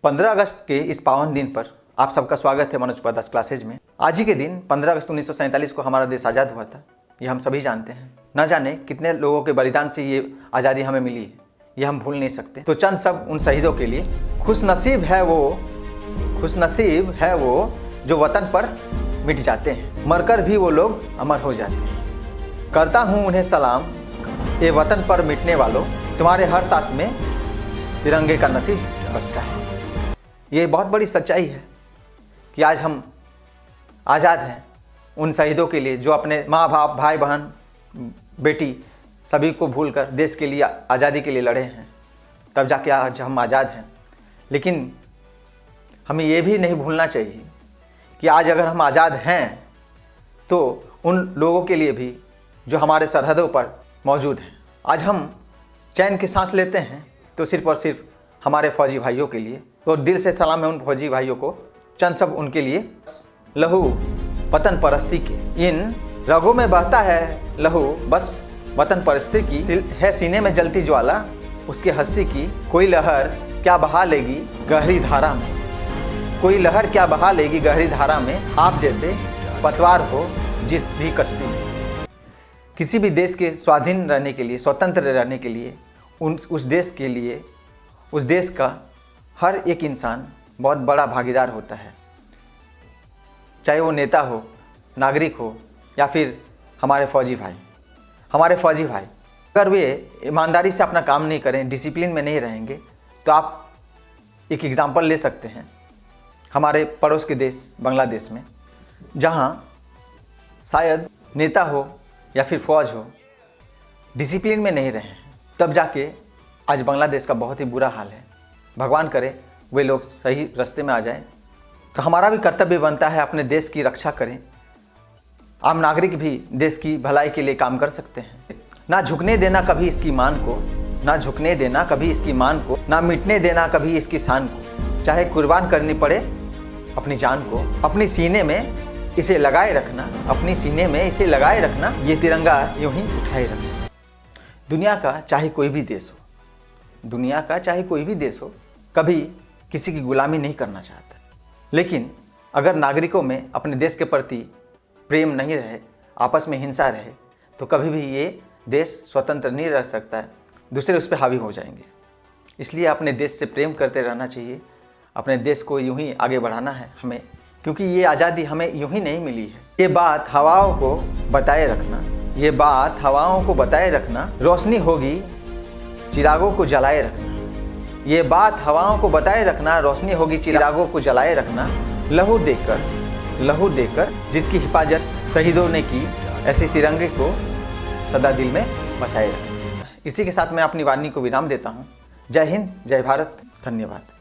15 अगस्त के इस पावन दिन पर आप सबका स्वागत है मनोज प्रदास क्लासेज में। आज ही के दिन 15 अगस्त 1947 को हमारा देश आज़ाद हुआ था, ये हम सभी जानते हैं। न जाने कितने लोगों के बलिदान से ये आज़ादी हमें मिली है, ये हम भूल नहीं सकते। तो चंद सब उन शहीदों के लिए। खुशनसीब है वो जो वतन पर मिट जाते हैं, मरकर भी वो लोग अमर हो जाते हैं। करता हूँ उन्हें सलाम, ये वतन पर मिटने वालों, तुम्हारे हर सांस में तिरंगे का नसीब बसता है। ये बहुत बड़ी सच्चाई है कि आज हम आज़ाद हैं उन शहीदों के लिए जो अपने माँ बाप, भाई बहन, बेटी सभी को भूलकर देश के लिए, आज़ादी के लिए लड़े हैं, तब जाके आज हम आज़ाद हैं। लेकिन हमें ये भी नहीं भूलना चाहिए कि आज अगर हम आज़ाद हैं तो उन लोगों के लिए भी जो हमारे सरहदों पर मौजूद हैं। आज हम चैन की सांस लेते हैं तो सिर्फ और सिर्फ हमारे फौजी भाइयों के लिए। तो दिल से सलाम है उन फौजी भाइयों को, चंद सब उनके लिए। लहू वतन परस्ती के, इन रगों में बहता है लहू बस वतन परस्ती की, है सीने में जलती ज्वाला उसके हस्ती की। कोई लहर क्या बहा लेगी गहरी धारा में, कोई लहर क्या बहा लेगी गहरी धारा में, आप जैसे पतवार हो जिस भी कश्ती में। किसी भी देश के स्वाधीन रहने के लिए, स्वतंत्र रहने के लिए, उस देश के लिए, उस देश का हर एक इंसान बहुत बड़ा भागीदार होता है। चाहे वो नेता हो, नागरिक हो या फिर हमारे फौजी भाई। हमारे फौजी भाई अगर वे ईमानदारी से अपना काम नहीं करें, डिसिप्लिन में नहीं रहेंगे, तो आप एक एग्जाम्पल ले सकते हैं हमारे पड़ोस के देश बांग्लादेश में, जहाँ शायद नेता हो या फिर फौज हो डिसिप्लिन में नहीं रहे हैं, तब जाके आज बांग्लादेश का बहुत ही बुरा हाल है। भगवान करे वे लोग सही रास्ते में आ जाएं। तो हमारा भी कर्तव्य बनता है अपने देश की रक्षा करें। आम नागरिक भी देश की भलाई के लिए काम कर सकते हैं। ना झुकने देना कभी इसकी मान को, ना झुकने देना कभी इसकी मान को, ना मिटने देना कभी इसकी शान को। चाहे कुर्बान करनी पड़े अपनी जान को, अपनी सीने में इसे लगाए रखना, अपनी सीने में इसे लगाए रखना, ये तिरंगा यूं ही उठाए रखना। दुनिया का चाहे कोई भी देश हो, दुनिया का चाहे कोई भी देश हो, कभी किसी की गुलामी नहीं करना चाहता। लेकिन अगर नागरिकों में अपने देश के प्रति प्रेम नहीं रहे, आपस में हिंसा रहे, तो कभी भी ये देश स्वतंत्र नहीं रह सकता है, दूसरे उस पर हावी हो जाएंगे। इसलिए अपने देश से प्रेम करते रहना चाहिए, अपने देश को यूं ही आगे बढ़ाना है हमें, क्योंकि ये आज़ादी हमें यूं ही नहीं मिली है। ये बात हवाओं को बताए रखना, ये बात हवाओं को बताए रखना, रोशनी होगी चिरागों को जलाए रखना। ये बात हवाओं को बताए रखना, रोशनी होगी चिरागों को जलाए रखना। लहू देकर जिसकी हिफाजत शहीदों ने की, ऐसे तिरंगे को सदा दिल में बसाए रखना। इसी के साथ मैं अपनी वाणी को विराम देता हूँ। जय हिंद, जय भारत, धन्यवाद।